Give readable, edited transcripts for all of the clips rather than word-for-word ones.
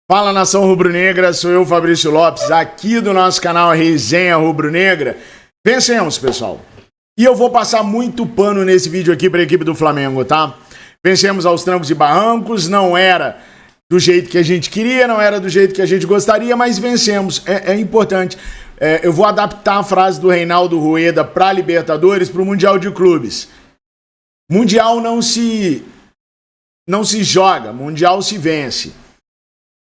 Fala, nação rubro-negra, sou eu, Fabrício Lopes, aqui do nosso canal Resenha Rubro-Negra. Vencemos, pessoal. E eu vou passar muito pano nesse vídeo aqui para a equipe do Flamengo, tá? Vencemos aos trancos e barrancos, não era do jeito que a gente queria, não era do jeito que a gente gostaria, mas vencemos, é importante. Eu vou adaptar a frase do Reinaldo Rueda para Libertadores para o Mundial de Clubes. Mundial não se joga, Mundial se vence.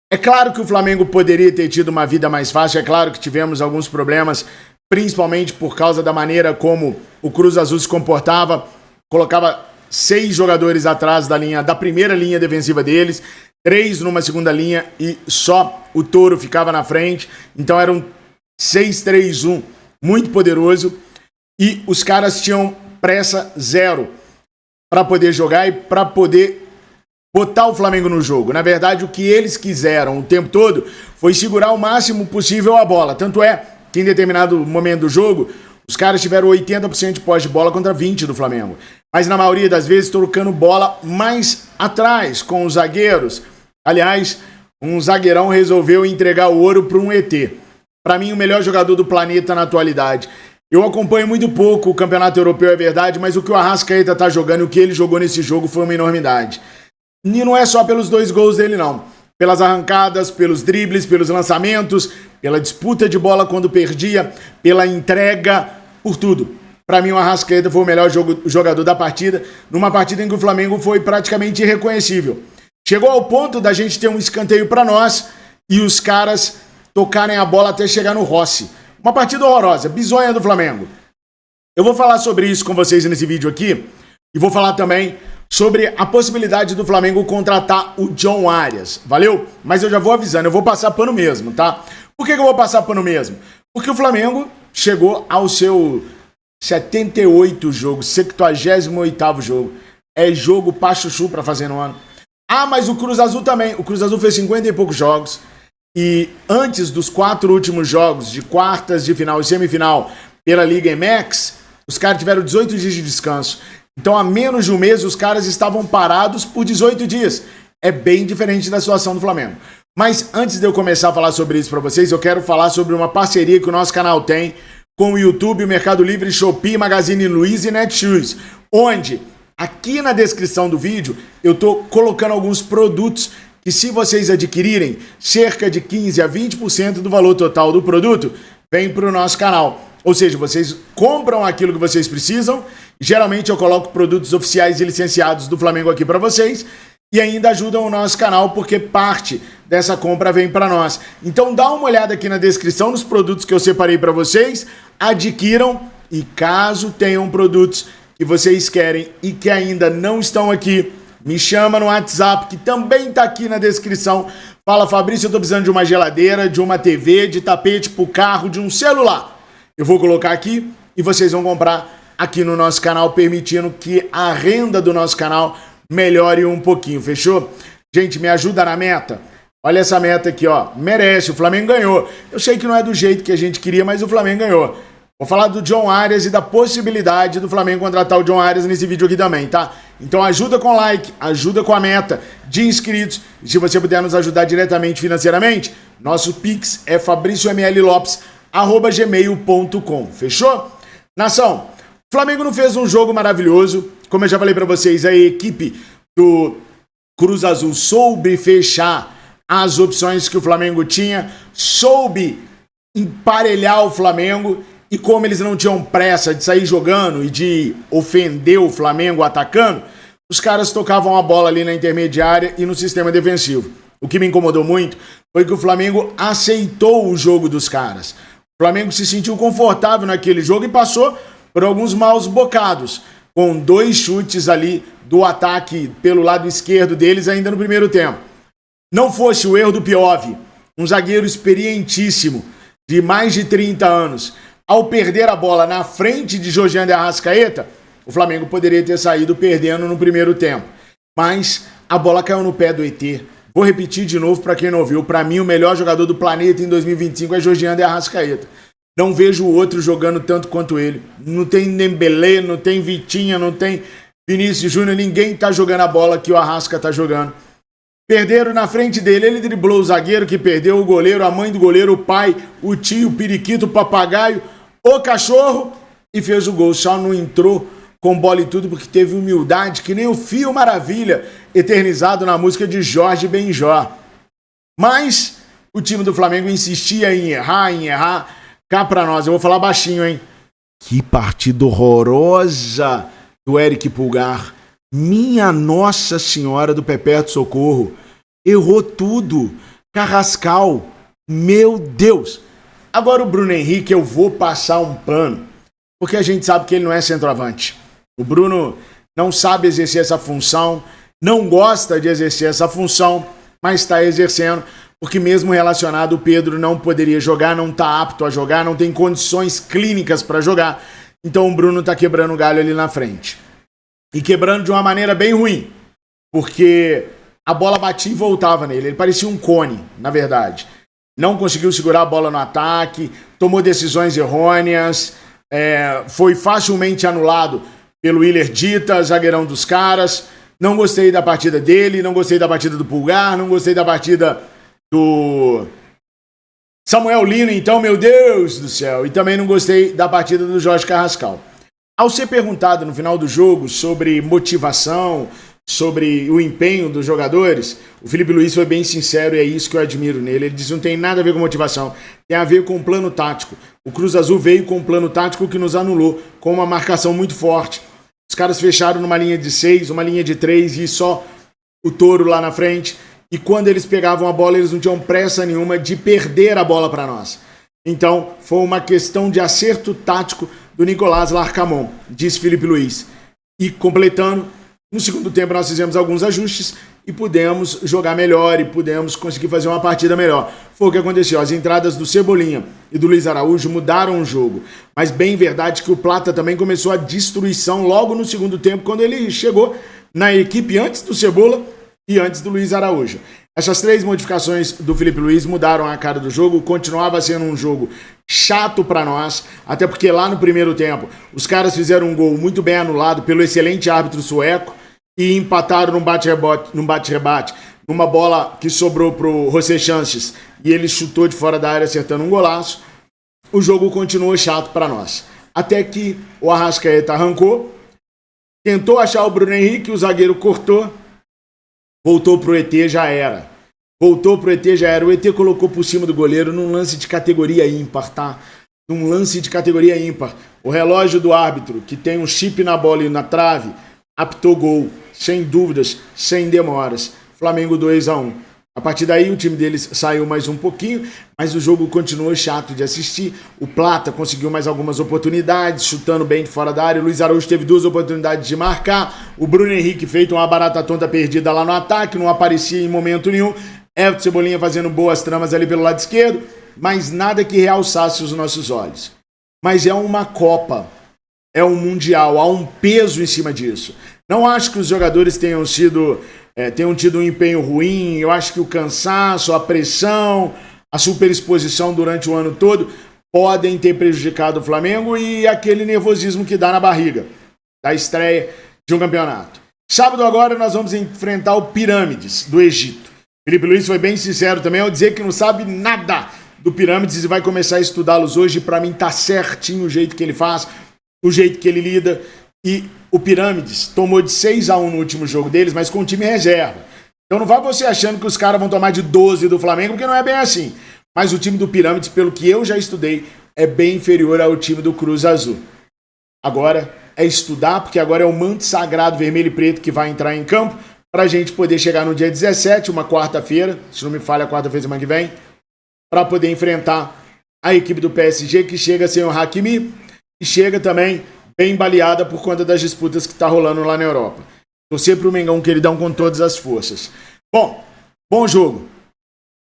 É claro que o Flamengo poderia ter tido uma vida mais fácil, é claro que tivemos alguns problemas, principalmente por causa da maneira como o Cruz Azul se comportava, colocava 6 jogadores atrás da primeira linha defensiva deles, 3 numa segunda linha e só o Toro ficava na frente, então era um 6-3-1 muito poderoso e os caras tinham pressa zero para poder jogar e para poder botar o Flamengo no jogo. Na verdade, o que eles quiseram o tempo todo foi segurar o máximo possível a bola. Tanto é que em determinado momento do jogo, os caras tiveram 80% de posse de bola contra 20% do Flamengo. Mas na maioria das vezes, trocando bola mais atrás com os zagueiros. Aliás, um zagueirão resolveu entregar o ouro para um ET. Para mim, o melhor jogador do planeta na atualidade. Eu acompanho muito pouco o Campeonato Europeu, é verdade, mas o que o Arrascaeta tá jogando e o que ele jogou nesse jogo foi uma enormidade. E não é só pelos 2 gols dele, não. Pelas arrancadas, pelos dribles, pelos lançamentos, pela disputa de bola quando perdia, pela entrega, por tudo. Para mim, o Arrascaeta foi o melhor jogador da partida, numa partida em que o Flamengo foi praticamente irreconhecível. Chegou ao ponto da gente ter um escanteio para nós e os caras tocarem a bola até chegar no Rossi. Uma partida horrorosa, bizonha do Flamengo. Eu vou falar sobre isso com vocês nesse vídeo aqui e vou falar também sobre a possibilidade do Flamengo contratar o John Arias, valeu? Mas eu já vou avisando, eu vou passar pano mesmo, tá? Por que eu vou passar pano mesmo? Porque o Flamengo chegou ao seu 78º jogo, 78º jogo. É jogo pra chuchu pra fazer no ano. Ah, mas o Cruz Azul também. O Cruz Azul fez 50 e poucos jogos. E antes dos 4 últimos jogos de quartas, de final e semifinal pela Liga MX, os caras tiveram 18 dias de descanso. Então, há menos de um mês, os caras estavam parados por 18 dias. É bem diferente da situação do Flamengo. Mas antes de eu começar a falar sobre isso para vocês, eu quero falar sobre uma parceria que o nosso canal tem com o YouTube, o Mercado Livre, Shopee, Magazine Luiza e Netshoes, onde, aqui na descrição do vídeo, eu tô colocando alguns produtos que, se vocês adquirirem, cerca de 15 a 20% do valor total do produto vem para o nosso canal. Ou seja, vocês compram aquilo que vocês precisam. Geralmente eu coloco produtos oficiais e licenciados do Flamengo aqui para vocês e ainda ajudam o nosso canal porque parte dessa compra vem para nós. Então dá uma olhada aqui na descrição dos produtos que eu separei para vocês, adquiram e caso tenham produtos que vocês querem e que ainda não estão aqui, me chama no WhatsApp que também tá aqui na descrição. Fala, Fabrício, eu tô precisando de uma geladeira, de uma TV, de tapete pro carro, de um celular. Eu vou colocar aqui e vocês vão comprar aqui no nosso canal, permitindo que a renda do nosso canal melhore um pouquinho, fechou? Gente, me ajuda na meta. Olha essa meta aqui, ó. Merece, o Flamengo ganhou. Eu sei que não é do jeito que a gente queria, mas o Flamengo ganhou. Vou falar do John Arias e da possibilidade do Flamengo contratar o John Arias nesse vídeo aqui também, tá? Então ajuda com like, ajuda com a meta de inscritos. E se você puder nos ajudar diretamente financeiramente, nosso Pix é fabriciomllopes@gmail.com, fechou? Nação, o Flamengo não fez um jogo maravilhoso. Como eu já falei pra vocês, a equipe do Cruz Azul soube fechar as opções que o Flamengo tinha, soube emparelhar o Flamengo e como eles não tinham pressa de sair jogando e de ofender o Flamengo atacando, os caras tocavam a bola ali na intermediária e no sistema defensivo. O que me incomodou muito foi que o Flamengo aceitou o jogo dos caras. O Flamengo se sentiu confortável naquele jogo e passou por alguns maus bocados, com 2 chutes ali do ataque pelo lado esquerdo deles ainda no primeiro tempo. Não fosse o erro do Piove, um zagueiro experientíssimo, de mais de 30 anos, ao perder a bola na frente de Jorginho de Arrascaeta, o Flamengo poderia ter saído perdendo no primeiro tempo. Mas a bola caiu no pé do ET. Vou repetir de novo para quem não ouviu. Para mim, o melhor jogador do planeta em 2025 é Jorginho de Arrascaeta. Não vejo o outro jogando tanto quanto ele. Não tem Dembélé, não tem Vitinha, não tem Vinícius Júnior. Ninguém tá jogando a bola que o Arrasca tá jogando. Perderam na frente dele, ele driblou o zagueiro que perdeu, o goleiro, a mãe do goleiro, o pai, o tio, o periquito, o papagaio, o cachorro e fez o gol. Só não entrou com bola e tudo porque teve humildade, que nem o Fio Maravilha, eternizado na música de Jorge Benjó. Mas o time do Flamengo insistia em errar. Cá pra nós, eu vou falar baixinho, hein? Que partida horrorosa do Eric Pulgar. Minha Nossa Senhora do Perpétuo Socorro. Errou tudo. Carrascal. Meu Deus. Agora o Bruno Henrique eu vou passar um pano. Porque a gente sabe que ele não é centroavante. O Bruno não sabe exercer essa função. Não gosta de exercer essa função. Mas está exercendo. Porque mesmo relacionado o Pedro não poderia jogar. Não está apto a jogar. Não tem condições clínicas para jogar. Então o Bruno está quebrando o galho ali na frente. E quebrando de uma maneira bem ruim, porque a bola batia e voltava nele. Ele parecia um cone, na verdade. Não conseguiu segurar a bola no ataque, tomou decisões errôneas, foi facilmente anulado pelo Willer Dita, zagueirão dos caras. Não gostei da partida dele, não gostei da partida do Pulgar, não gostei da partida do Samuel Lino, então, meu Deus do céu. E também não gostei da partida do Jorge Carrascal. Ao ser perguntado no final do jogo sobre motivação, sobre o empenho dos jogadores, o Felipe Luiz foi bem sincero e é isso que eu admiro nele. Ele disse que não tem nada a ver com motivação, tem a ver com plano tático. O Cruz Azul veio com um plano tático que nos anulou, com uma marcação muito forte. Os caras fecharam numa linha de 6, uma linha de 3 e só o Touro lá na frente. E quando eles pegavam a bola, eles não tinham pressa nenhuma de perder a bola para nós. Então, foi uma questão de acerto tático do Nicolás Larcamon, disse Felipe Luiz. E completando, no segundo tempo nós fizemos alguns ajustes e pudemos jogar melhor e pudemos conseguir fazer uma partida melhor. Foi o que aconteceu. As entradas do Cebolinha e do Luiz Araújo mudaram o jogo. Mas bem verdade que o Plata também começou a destruição logo no segundo tempo, quando ele chegou na equipe antes do Cebola e antes do Luiz Araújo. Essas 3 modificações do Felipe Luiz mudaram a cara do jogo, continuava sendo um jogo chato para nós, até porque lá no primeiro tempo os caras fizeram um gol muito bem anulado pelo excelente árbitro sueco e empataram num bate-rebate, numa bola que sobrou pro José Chances e ele chutou de fora da área acertando um golaço. O jogo continuou chato para nós, até que o Arrascaeta arrancou, tentou achar o Bruno Henrique, o zagueiro cortou. Voltou pro ET, já era. O ET colocou por cima do goleiro num lance de categoria ímpar, tá? Num lance de categoria ímpar. O relógio do árbitro, que tem um chip na bola e na trave, apitou gol. Sem dúvidas, sem demoras. Flamengo 2-1. A partir daí o time deles saiu mais um pouquinho, mas o jogo continuou chato de assistir. O Plata conseguiu mais algumas oportunidades, chutando bem de fora da área. O Luiz Araújo teve 2 oportunidades de marcar. O Bruno Henrique feito uma barata tonta perdida lá no ataque, não aparecia em momento nenhum. Everton Cebolinha fazendo boas tramas ali pelo lado esquerdo, mas nada que realçasse os nossos olhos. Mas é uma Copa, é um Mundial, há um peso em cima disso. Não acho que os jogadores tenham tido um empenho ruim. Eu acho que o cansaço, a pressão, a superexposição durante o ano todo podem ter prejudicado o Flamengo e aquele nervosismo que dá na barriga da estreia de um campeonato. Sábado agora nós vamos enfrentar o Pirâmides do Egito. Felipe Luiz foi bem sincero também ao dizer que não sabe nada do Pirâmides e vai começar a estudá-los hoje. Para mim tá certinho o jeito que ele faz, o jeito que ele lida. E o Pirâmides tomou de 6-1 no último jogo deles, mas com o time reserva. Então não vá você achando que os caras vão tomar de 12 do Flamengo, porque não é bem assim. Mas o time do Pirâmides, pelo que eu já estudei, é bem inferior ao time do Cruz Azul. Agora é estudar, porque agora é o manto sagrado vermelho e preto que vai entrar em campo, para a gente poder chegar no dia 17, uma quarta-feira, se não me falha, a quarta-feira semana que vem, para poder enfrentar a equipe do PSG, que chega sem o Hakimi e chega também bem baleada por conta das disputas que tá rolando lá na Europa. Torcer pro Mengão, queridão, com todas as forças. Bom jogo,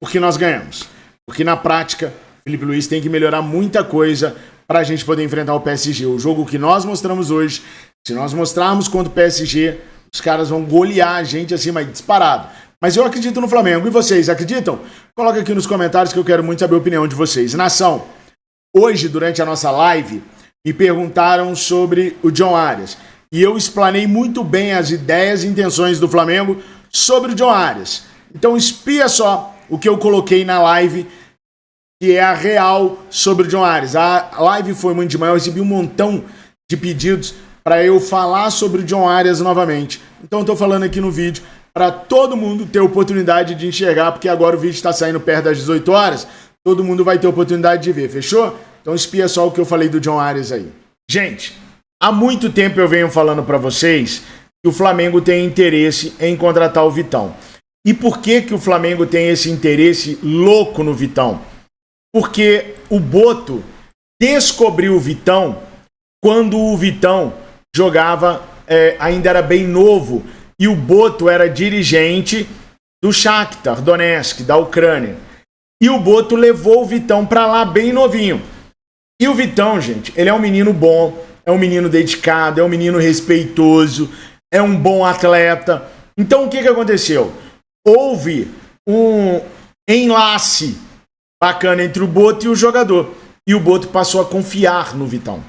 porque nós ganhamos. Porque na prática, Felipe Luiz tem que melhorar muita coisa pra gente poder enfrentar o PSG. O jogo que nós mostramos hoje, se nós mostrarmos contra o PSG, os caras vão golear a gente assim, mas disparado. Mas eu acredito no Flamengo. E vocês, acreditam? Coloca aqui nos comentários que eu quero muito saber a opinião de vocês. Nação, hoje, durante a nossa live, me perguntaram sobre o John Arias. E eu explanei muito bem as ideias e intenções do Flamengo sobre o John Arias. Então espia só o que eu coloquei na live, que é a real sobre o John Ares. A live foi muito demais, eu recebi um montão de pedidos para eu falar sobre o John Arias novamente. Então eu tô falando aqui no vídeo para todo mundo ter oportunidade de enxergar, porque agora o vídeo está saindo perto das 18 horas, todo mundo vai ter oportunidade de ver, fechou? Então espia só o que eu falei do John Arias aí. Gente, há muito tempo eu venho falando para vocês que o Flamengo tem interesse em contratar o Vitão. E por que que o Flamengo tem esse interesse louco no Vitão? Porque o Boto descobriu o Vitão quando o Vitão jogava, ainda era bem novo, e o Boto era dirigente do Shakhtar Donetsk, da Ucrânia. E o Boto levou o Vitão para lá bem novinho. E o Vitão, gente, ele é um menino bom, é um menino dedicado, é um menino respeitoso, é um bom atleta. Então o que que aconteceu? Houve um enlace bacana entre o Boto e o jogador. E o Boto passou a confiar no Vitão.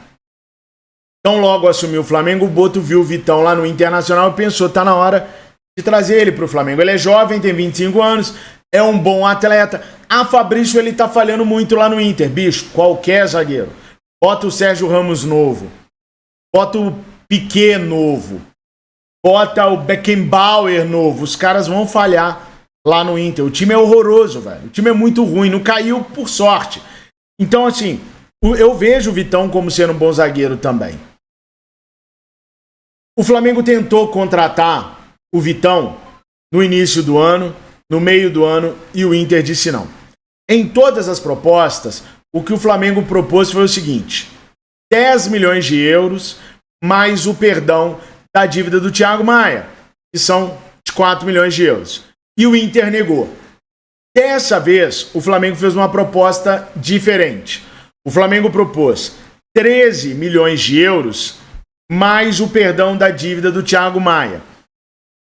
Então logo assumiu o Flamengo, o Boto viu o Vitão lá no Internacional e pensou, tá na hora de trazer ele pro Flamengo. Ele é jovem, tem 25 anos, é um bom atleta. Fabrício, ele tá falhando muito lá no Inter. Bicho, qualquer zagueiro. Bota o Sérgio Ramos novo. Bota o Piquet novo. Bota o Beckenbauer novo. Os caras vão falhar lá no Inter. O time é horroroso, velho. O time é muito ruim. Não caiu por sorte. Então, assim, eu vejo o Vitão como sendo um bom zagueiro também. O Flamengo tentou contratar o Vitão no início do ano, no meio do ano, e o Inter disse não. Em todas as propostas, o que o Flamengo propôs foi o seguinte: 10 milhões de euros mais o perdão da dívida do Thiago Maia, que são de 4 milhões de euros. E o Inter negou. Dessa vez, o Flamengo fez uma proposta diferente. O Flamengo propôs 13 milhões de euros mais o perdão da dívida do Thiago Maia.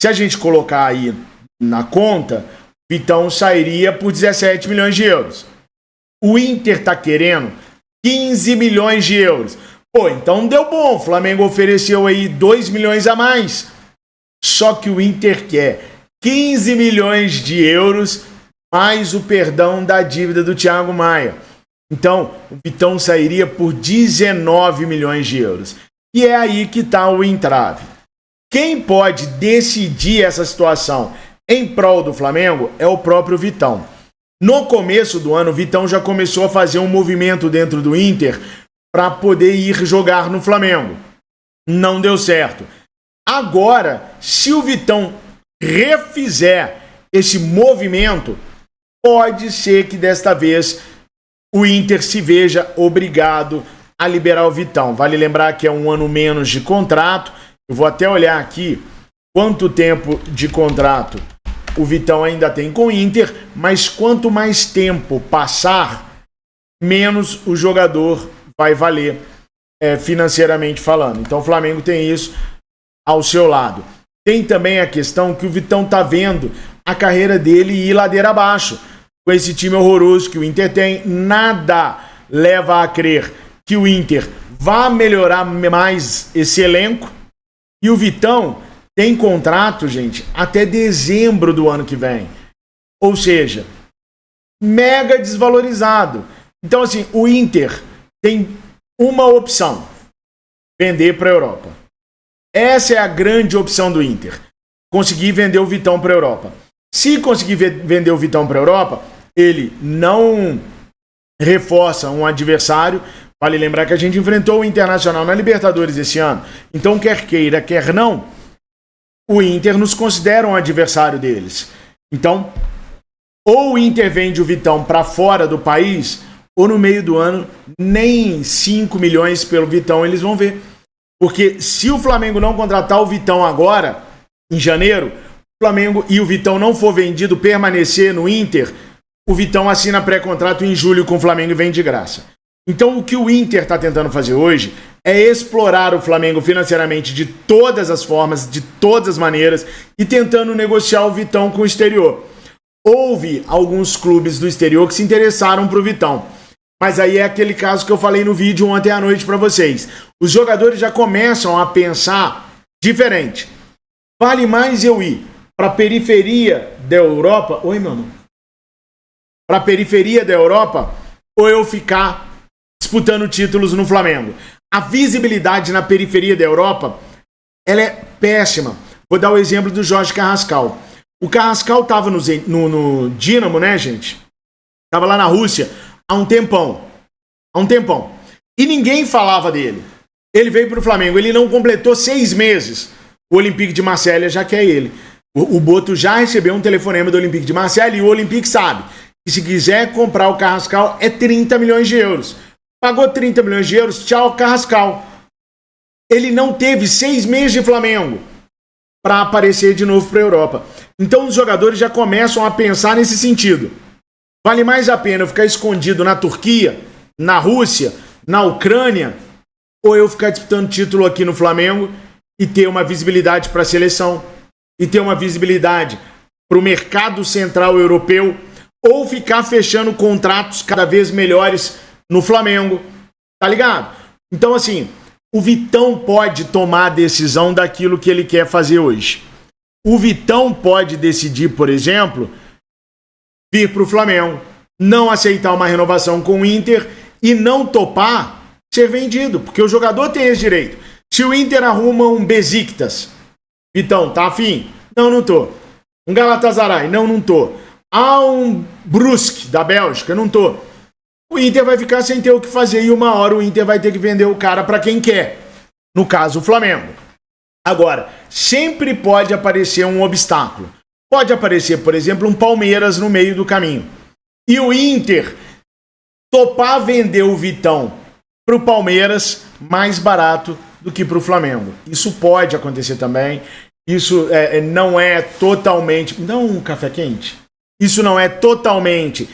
Se a gente colocar aí na conta, o Vitão sairia por 17 milhões de euros. O Inter tá querendo 15 milhões de euros. Pô, então deu bom. O Flamengo ofereceu aí 2 milhões a mais. Só que o Inter quer 15 milhões de euros mais o perdão da dívida do Thiago Maia. Então, o Vitão sairia por 19 milhões de euros. E é aí que está o entrave. Quem pode decidir essa situação em prol do Flamengo é o próprio Vitão. No começo do ano, o Vitão já começou a fazer um movimento dentro do Inter para poder ir jogar no Flamengo. Não deu certo. Agora, se o Vitão refizer esse movimento, pode ser que desta vez o Inter se veja obrigado a liberar o Vitão. Vale lembrar que é um ano menos de contrato. Eu vou até olhar aqui quanto tempo de contrato o Vitão ainda tem com o Inter, mas quanto mais tempo passar, menos o jogador vai valer financeiramente falando. Então o Flamengo tem isso ao seu lado. Tem também a questão que o Vitão tá vendo a carreira dele ir ladeira abaixo. Com esse time horroroso que o Inter tem, nada leva a crer que o Inter vá melhorar mais esse elenco. E o Vitão tem contrato, gente, até dezembro do ano que vem. Ou seja, mega desvalorizado. Então, assim, o Inter tem uma opção: vender para a Europa. Essa é a grande opção do Inter. Conseguir vender o Vitão para a Europa. Se conseguir vender o Vitão para a Europa, ele não reforça um adversário. Vale lembrar que a gente enfrentou o Internacional na Libertadores esse ano. Então, quer queira, quer não, o Inter nos considera um adversário deles. Então, ou o Inter vende o Vitão para fora do país, ou no meio do ano, nem 5 milhões pelo Vitão eles vão ver. Porque se o Flamengo não contratar o Vitão agora, em janeiro, o Flamengo e o Vitão não for vendido, permanecer no Inter, o Vitão assina pré-contrato em julho com o Flamengo e vem de graça. Então o que o Inter está tentando fazer hoje é explorar o Flamengo financeiramente de todas as formas, de todas as maneiras, e tentando negociar o Vitão com o exterior. Houve alguns clubes do exterior que se interessaram pro Vitão. Mas aí é aquele caso que eu falei no vídeo ontem à noite para vocês. Os jogadores já começam a pensar diferente. Vale mais eu ir para a periferia da Europa, oi, meu irmão, para a periferia da Europa, ou eu ficar disputando títulos no Flamengo. A visibilidade na periferia da Europa, ela é péssima. Vou dar o exemplo do Jorge Carrascal. O Carrascal estava no Dínamo, né, gente? Tava lá na Rússia há um tempão. E ninguém falava dele. Ele veio para o Flamengo. Ele não completou 6 meses. O Olympique de Marselha já quer ele. O Boto já recebeu um telefonema do Olympique de Marselha e o Olympique sabe que se quiser comprar o Carrascal é 30 milhões de euros. Pagou 30 milhões de euros, tchau, Carrascal. Ele não teve 6 meses de Flamengo para aparecer de novo para a Europa. Então os jogadores já começam a pensar nesse sentido. Vale mais a pena eu ficar escondido na Turquia, na Rússia, na Ucrânia, ou eu ficar disputando título aqui no Flamengo e ter uma visibilidade para a seleção, e ter uma visibilidade para o mercado central europeu, ou ficar fechando contratos cada vez melhores no Flamengo, tá ligado? Então assim, o Vitão pode tomar a decisão daquilo que ele quer fazer hoje. O Vitão pode decidir, por exemplo, vir para o Flamengo, não aceitar uma renovação com o Inter e não topar ser vendido, porque o jogador tem esse direito. Se o Inter arruma um Besiktas, Vitão, tá afim? Não, não tô. Um Galatasaray, não tô. Um Brusque, da Bélgica, não tô. O Inter vai ficar sem ter o que fazer e uma hora o Inter vai ter que vender o cara para quem quer. No caso, o Flamengo. Agora, sempre pode aparecer um obstáculo. Pode aparecer, por exemplo, um Palmeiras no meio do caminho. E o Inter topar vender o Vitão para o Palmeiras mais barato do que para o Flamengo. Isso pode acontecer também. Isso não é totalmente... Não um café quente? Isso não é totalmente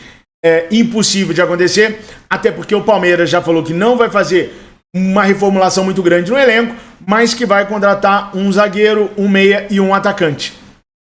impossível de acontecer, até porque o Palmeiras já falou que não vai fazer uma reformulação muito grande no elenco, mas que vai contratar um zagueiro, um meia e um atacante.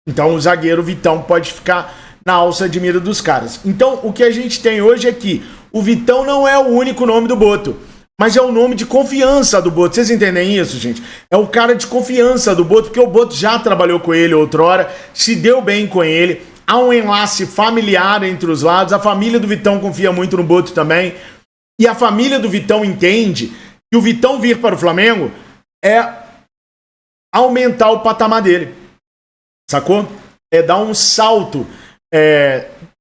Então o zagueiro Vitão pode ficar na alça de mira dos caras. Então o que a gente tem hoje é que o Vitão não é o único nome do Boto, mas é o nome de confiança do Boto. Vocês entendem isso, gente? É o cara de confiança do Boto, porque o Boto já trabalhou com ele outrora, se deu bem com ele, há um enlace familiar entre os lados, a família do Vitão confia muito no Boto também, e a família do Vitão entende que o Vitão vir para o Flamengo é aumentar o patamar dele, sacou? É dar um salto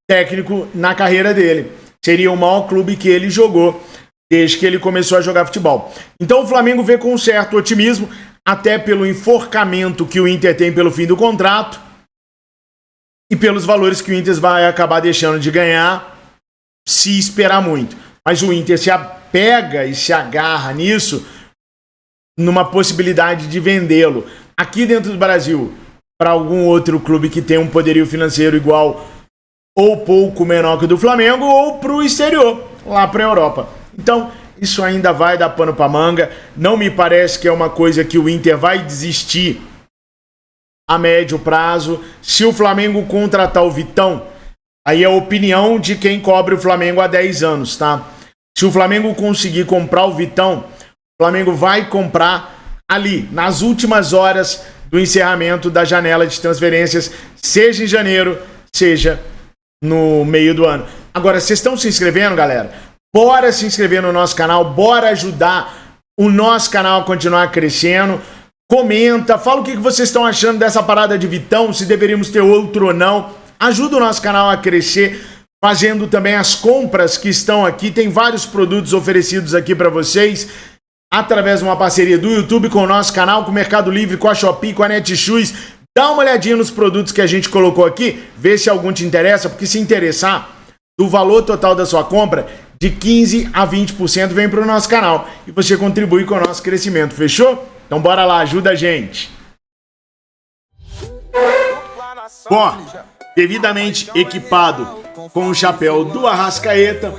técnico na carreira dele. Seria o maior clube que ele jogou desde que ele começou a jogar futebol. Então o Flamengo vê com um certo otimismo, até pelo enforcamento que o Inter tem pelo fim do contrato e pelos valores que o Inter vai acabar deixando de ganhar se esperar muito. Mas o Inter se apega e se agarra nisso numa possibilidade de vendê-lo aqui dentro do Brasil para algum outro clube que tem um poderio financeiro igual ou pouco menor que o do Flamengo, ou para o exterior, lá para a Europa. Então, isso ainda vai dar pano para manga. Não me parece que é uma coisa que o Inter vai desistir a médio prazo. Se o Flamengo contratar o Vitão, aí é a opinião de quem cobre o Flamengo há 10 anos, tá? Se o Flamengo conseguir comprar o Vitão, o Flamengo vai comprar ali, nas últimas horas do encerramento da janela de transferências, seja em janeiro, seja no meio do ano. Agora, vocês estão se inscrevendo, galera? Bora se inscrever no nosso canal, bora ajudar o nosso canal a continuar crescendo. Comenta, fala o que vocês estão achando dessa parada de Vitão, se deveríamos ter outro ou não. Ajuda o nosso canal a crescer, fazendo também as compras que estão aqui. Tem vários produtos oferecidos aqui para vocês, através de uma parceria do YouTube com o nosso canal, com o Mercado Livre, com a Shopee, com a Netshoes. Dá uma olhadinha nos produtos que a gente colocou aqui, vê se algum te interessa, porque se interessar, do valor total da sua compra, de 15% a 20% vem para o nosso canal e você contribui com o nosso crescimento, fechou? Então bora lá, ajuda a gente. Bom, devidamente equipado com o chapéu do Arrascaeta,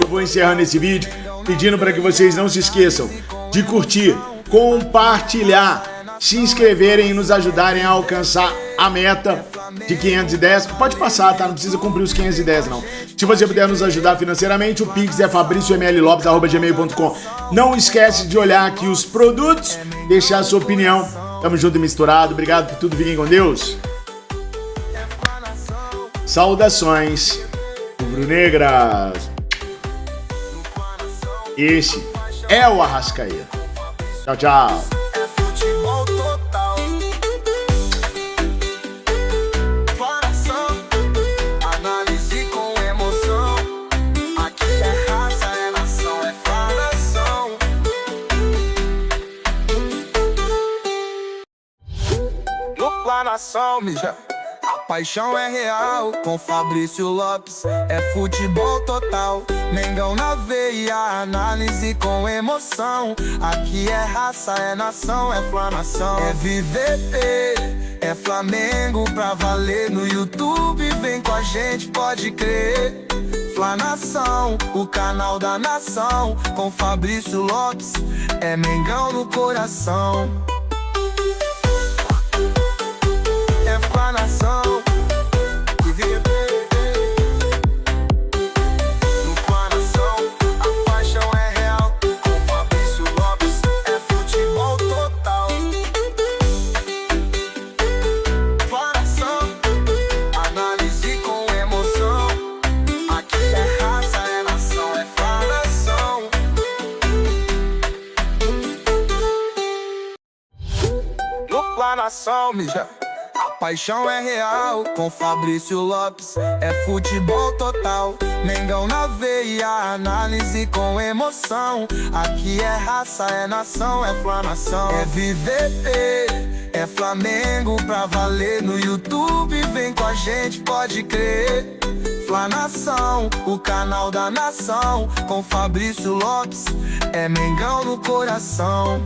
eu vou encerrando esse vídeo pedindo para que vocês não se esqueçam de curtir, compartilhar, se inscreverem e nos ajudarem a alcançar a meta de 510. Pode passar, tá? Não precisa cumprir os 510, não. Se você puder nos ajudar financeiramente, o Pix é fabriciomllopes@gmail.com. Não esquece de olhar aqui os produtos, deixar a sua opinião. Tamo junto e misturado. Obrigado por tudo. Fiquem com Deus. Saudações rubro-negras. Esse é o Arrascaeta. Tchau, tchau. É futebol total. Coração, análise com emoção. Aqui é raça, é nação, é falação. No Fla-Nação, mija. A paixão é real, com Fabrício Lopes, é futebol total. Mengão na veia, análise com emoção. Aqui é raça, é nação, é Fla-Nação. É viver, é Flamengo pra valer. No YouTube, vem com a gente, pode crer. Fla-Nação, o canal da nação. Com Fabrício Lopes, é Mengão no coração. É Fla-Nação. No Fla-Nação, a paixão é real. Com Fabrício Lopes, é futebol total. Fla-Nação, análise com emoção. Aqui é raça, é nação, é Fla-Nação. No Fla-Nação, mija. A paixão é real, com Fabrício Lopes, é futebol total. Mengão na veia, análise com emoção. Aqui é raça, é nação, é Fla-Nação. É viver, é Flamengo pra valer. No YouTube, vem com a gente, pode crer. Fla-Nação, o canal da nação. Com Fabrício Lopes, é Mengão no coração.